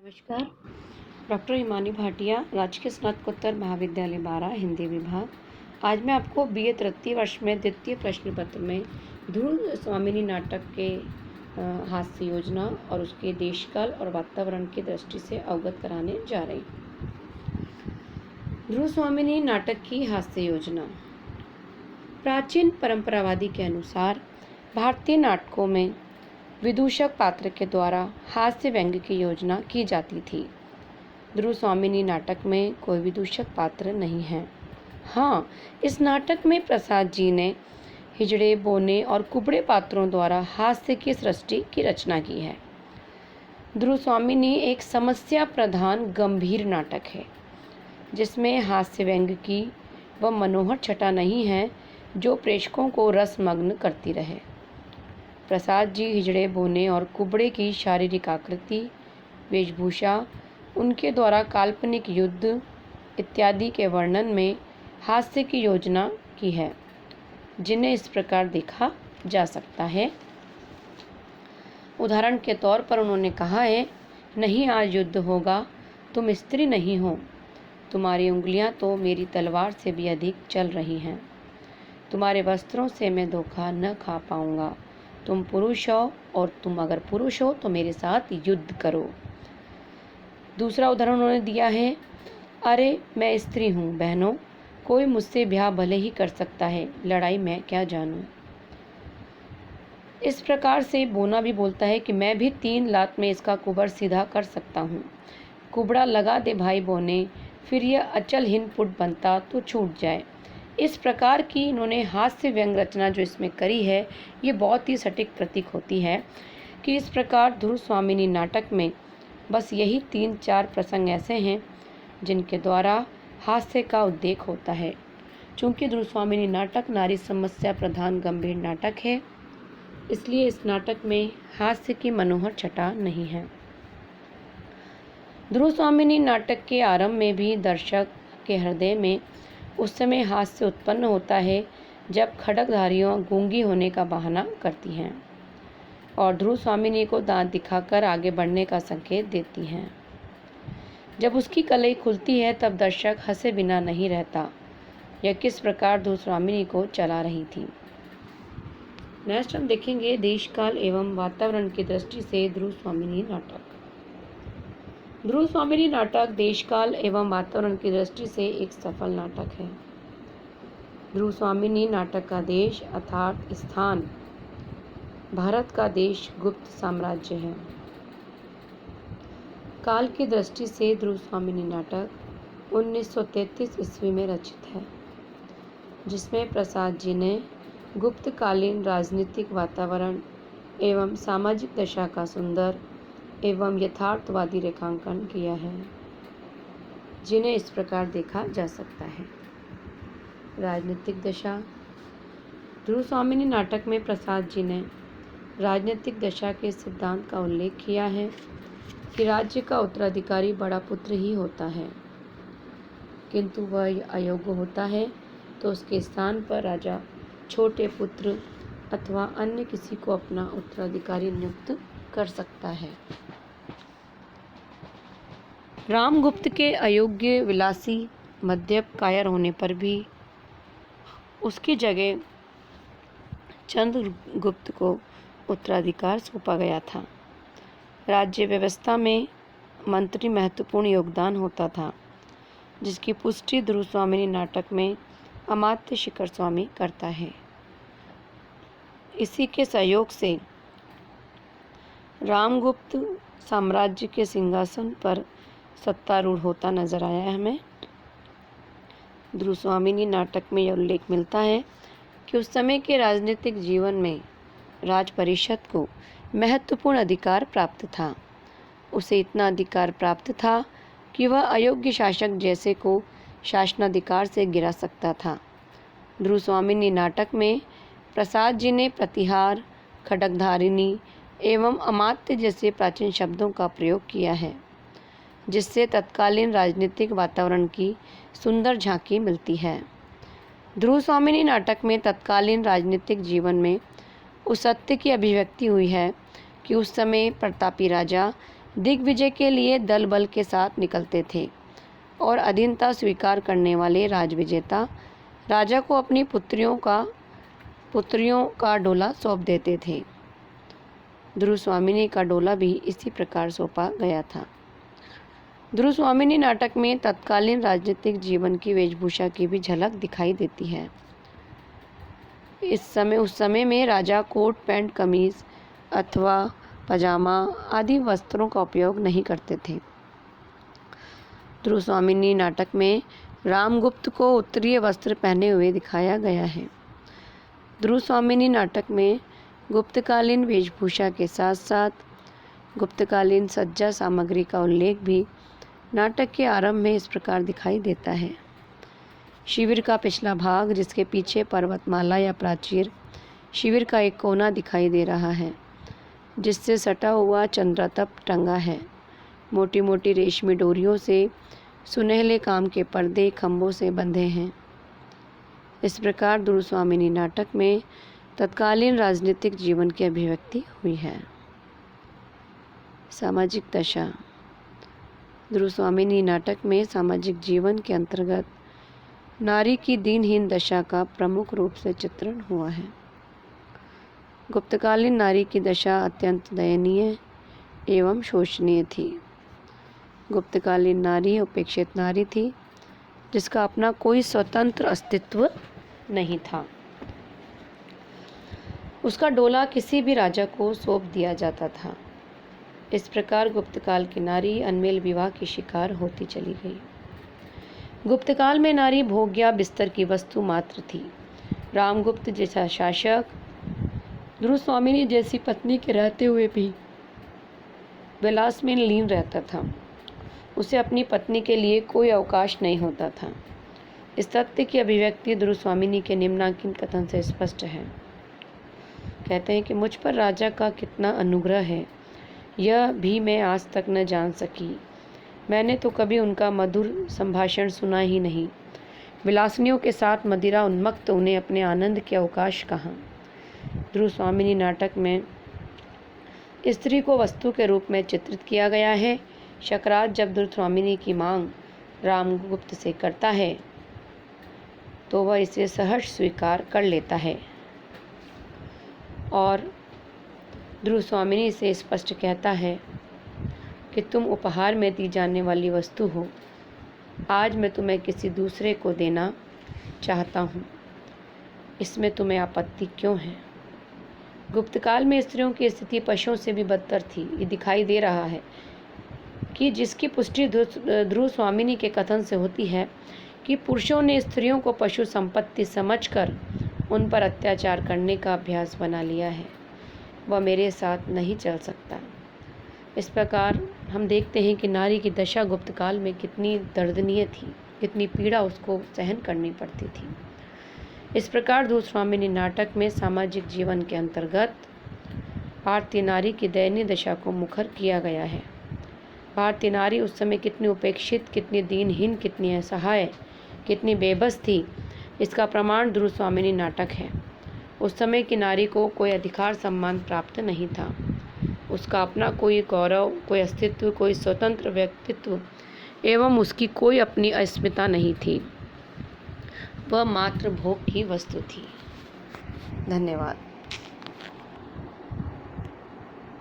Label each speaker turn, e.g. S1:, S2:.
S1: नमस्कार। डॉक्टर हिमानी भाटिया, राजकीय स्नातकोत्तर महाविद्यालय बारा, हिंदी विभाग। आज मैं आपको बीए तृतीय वर्ष में द्वितीय प्रश्न पत्र में ध्रुव स्वामिनी नाटक के हास्य योजना और उसके देशकाल और वातावरण की दृष्टि से अवगत कराने जा रही हूँ। ध्रुव स्वामिनी नाटक की हास्य योजना। प्राचीन परंपरावादी के अनुसार भारतीय नाटकों में विदूषक पात्र के द्वारा हास्य व्यंग्य की योजना की जाती थी। ध्रुव स्वामिनी नाटक में कोई विदूषक पात्र नहीं है। हाँ, इस नाटक में प्रसाद जी ने हिजड़े, बोने और कुबड़े पात्रों द्वारा हास्य की सृष्टि की रचना की है। ध्रुव स्वामिनी एक समस्या प्रधान गंभीर नाटक है जिसमें हास्य व्यंग्य की व मनोहर छटा नहीं है जो प्रेक्षकों को रसमग्न करती रहे। प्रसाद जी हिजड़े, बोने और कुबड़े की शारीरिक आकृति, वेशभूषा, उनके द्वारा काल्पनिक युद्ध इत्यादि के वर्णन में हास्य की योजना की है, जिन्हें इस प्रकार देखा जा सकता है। उदाहरण के तौर पर उन्होंने कहा है, नहीं आज युद्ध होगा, तुम स्त्री नहीं हो, तुम्हारी उंगलियां तो मेरी तलवार से भी अधिक चल रही हैं, तुम्हारे वस्त्रों से मैं धोखा न खा पाऊंगा, तुम पुरुष हो और तुम अगर पुरुष हो तो मेरे साथ युद्ध करो। दूसरा उदाहरण उन्होंने दिया है, अरे मैं स्त्री हूँ बहनों, कोई मुझसे ब्याह भले ही कर सकता है, लड़ाई मैं क्या जानूँ। इस प्रकार से बोना भी बोलता है कि मैं भी 3 लात में इसका कुबर सीधा कर सकता हूँ। कुबड़ा लगा दे भाई बोने, फिर यह अचल हिन पुट बनता तो छूट जाए। इस प्रकार की इन्होंने हास्य व्यंग रचना जो इसमें करी है, ये बहुत ही सटीक प्रतीक होती है कि इस प्रकार ध्रुव स्वामिनी नाटक में बस यही 3-4 प्रसंग ऐसे हैं जिनके द्वारा हास्य का उद्रेक होता है। चूँकि ध्रुव स्वामिनी नाटक नारी समस्या प्रधान गंभीर नाटक है, इसलिए इस नाटक में हास्य की मनोहर छटा नहीं है। ध्रुव स्वामिनी नाटक के आरंभ में भी दर्शक के हृदय में उस समय हास्य उत्पन्न होता है जब खड्गधारियों गूंगी होने का बहाना करती हैं और ध्रुव स्वामिनी को दांत दिखाकर आगे बढ़ने का संकेत देती हैं। जब उसकी कलई खुलती है तब दर्शक हंसे बिना नहीं रहता। यह किस प्रकार ध्रुव स्वामिनी को चला रही थी। नेक्स्ट हम देखेंगे देशकाल एवं वातावरण की दृष्टि से ध्रुव स्वामिनी नाटक। ध्रुव स्वामिनी नाटक देशकाल एवं वातावरण की दृष्टि से एक सफल नाटक है। ध्रुव स्वामिनी नाटक का देश अर्थात स्थान भारत का देश गुप्त साम्राज्य है। काल की दृष्टि से ध्रुव स्वामिनी नाटक 1933 ईस्वी में रचित है, जिसमें प्रसाद जी ने गुप्तकालीन राजनीतिक वातावरण एवं सामाजिक दशा का सुंदर एवं यथार्थवादी रेखांकन किया है, जिन्हें इस प्रकार देखा जा सकता है। राजनीतिक दशा। ध्रुव स्वामिनी नाटक में प्रसाद जी ने राजनीतिक दशा के सिद्धांत का उल्लेख किया है कि राज्य का उत्तराधिकारी बड़ा पुत्र ही होता है, किंतु वह अयोग्य होता है तो उसके स्थान पर राजा छोटे पुत्र अथवा अन्य किसी को अपना उत्तराधिकारी नियुक्त कर सकता है। रामगुप्त के अयोग्य, विलासी, मद्यप, कायर होने पर भी उसकी जगह चंद्रगुप्त को उत्तराधिकार सौंपा गया था। राज्य व्यवस्था में मंत्री महत्वपूर्ण योगदान होता था, जिसकी पुष्टि ध्रुव स्वामिनी नाटक में अमात्य शिखर स्वामी करता है। इसी के सहयोग से रामगुप्त साम्राज्य के सिंहासन पर सत्तारूढ़ होता नजर आया है हमें। ध्रुव स्वामिनी नाटक में यह उल्लेख मिलता है कि उस समय के राजनीतिक जीवन में राज परिषद को महत्वपूर्ण अधिकार प्राप्त था। उसे इतना अधिकार प्राप्त था कि वह अयोग्य शासक जैसे को शासनाधिकार से गिरा सकता था। ध्रुव स्वामिनी नाटक में प्रसाद जी ने प्रतिहार, खड्गधारिणी एवं अमात्य जैसे प्राचीन शब्दों का प्रयोग किया है, जिससे तत्कालीन राजनीतिक वातावरण की सुंदर झांकी मिलती है। ध्रुव स्वामिनी नाटक में तत्कालीन राजनीतिक जीवन में उस सत्य की अभिव्यक्ति हुई है कि उस समय प्रतापी राजा दिग्विजय के लिए दल बल के साथ निकलते थे और अधीनता स्वीकार करने वाले राजविजेता राजा को अपनी पुत्रियों का डोला सौंप देते थे। ध्रुवस्वामिनी का डोला भी इसी प्रकार सौंपा गया था। ध्रुवस्वामिनी नाटक में तत्कालीन राजनीतिक जीवन की वेशभूषा की भी झलक दिखाई देती है। उस समय में राजा कोट पैंट कमीज अथवा पजामा आदि वस्त्रों का उपयोग नहीं करते थे। ध्रुवस्वामिनी नाटक में रामगुप्त को उत्तरीय वस्त्र पहने हुए दिखाया गया है। ध्रुवस्वामिनी नाटक में गुप्तकालीन वेशभूषा के साथ साथ गुप्तकालीन सज्जा सामग्री का उल्लेख भी नाटक के आरंभ में इस प्रकार दिखाई देता है। शिविर का पिछला भाग, जिसके पीछे पर्वतमाला या प्राचीर, शिविर का एक कोना दिखाई दे रहा है जिससे सटा हुआ चंद्रतप टंगा है। मोटी मोटी रेशमी डोरियों से सुनहले काम के पर्दे खंभों से बंधे हैं। इस प्रकार ध्रुवस्वामिनी नाटक में तत्कालीन राजनीतिक जीवन की अभिव्यक्ति हुई है। सामाजिक दशा। ध्रुवस्वामिनी नाटक में सामाजिक जीवन के अंतर्गत नारी की दीनहीन दशा का प्रमुख रूप से चित्रण हुआ है। गुप्तकालीन नारी की दशा अत्यंत दयनीय एवं शोचनीय थी। गुप्तकालीन नारी उपेक्षित नारी थी जिसका अपना कोई स्वतंत्र अस्तित्व नहीं था। उसका डोला किसी भी राजा को सौंप दिया जाता था। इस प्रकार गुप्तकाल की नारी अनमेल विवाह की शिकार होती चली गई। गुप्तकाल में नारी भोग्या बिस्तर की वस्तु मात्र थी। रामगुप्त जैसा शासक ध्रुवस्वामिनी जैसी पत्नी के रहते हुए भी विलास में लीन रहता था। उसे अपनी पत्नी के लिए कोई अवकाश नहीं होता था। इस तथ्य की अभिव्यक्ति ध्रुवस्वामिनी के निम्नांकित कथन से स्पष्ट है। कहते हैं कि मुझ पर राजा का कितना अनुग्रह है, यह भी मैं आज तक न जान सकी। मैंने तो कभी उनका मधुर संभाषण सुना ही नहीं। विलासिनियों के साथ मदिरा उन्मत्त उन्हें अपने आनंद के अवकाश कहाँ। ध्रुवस्वामिनी नाटक में स्त्री को वस्तु के रूप में चित्रित किया गया है। शकराज जब ध्रुवस्वामिनी की मांग रामगुप्त से करता है तो वह इसे सहर्ष स्वीकार कर लेता है और ध्रुवस्वामिनी से स्पष्ट कहता है कि तुम उपहार में दी जाने वाली वस्तु हो। आज मैं तुम्हें किसी दूसरे को देना चाहता हूँ, इसमें तुम्हें आपत्ति क्यों है। गुप्तकाल में स्त्रियों की स्थिति पशुओं से भी बदतर थी। ये दिखाई दे रहा है कि जिसकी पुष्टि ध्रुवस्वामिनी के कथन से होती है कि पुरुषों ने स्त्रियों को पशु संपत्ति समझकर उन पर अत्याचार करने का अभ्यास बना लिया है। वह मेरे साथ नहीं चल सकता। इस प्रकार हम देखते हैं कि नारी की दशा गुप्तकाल में कितनी दर्दनीय थी, कितनी पीड़ा उसको सहन करनी पड़ती थी। इस प्रकार ध्रुवस्वामिनी नाटक में सामाजिक जीवन के अंतर्गत भारतीय नारी की दयनीय दशा को मुखर किया गया है। भारतीय नारी उस समय कितनी उपेक्षित, कितनी दीनहीन, कितनी असहाय, कितनी बेबस थी, इसका प्रमाण ध्रुवस्वामिनी नाटक है। उस समय की नारी को कोई अधिकार सम्मान प्राप्त नहीं था। उसका अपना कोई गौरव, कोई अस्तित्व, कोई स्वतंत्र व्यक्तित्व एवं उसकी कोई अपनी अस्मिता नहीं थी। वह मात्र भोग की वस्तु थी। धन्यवाद।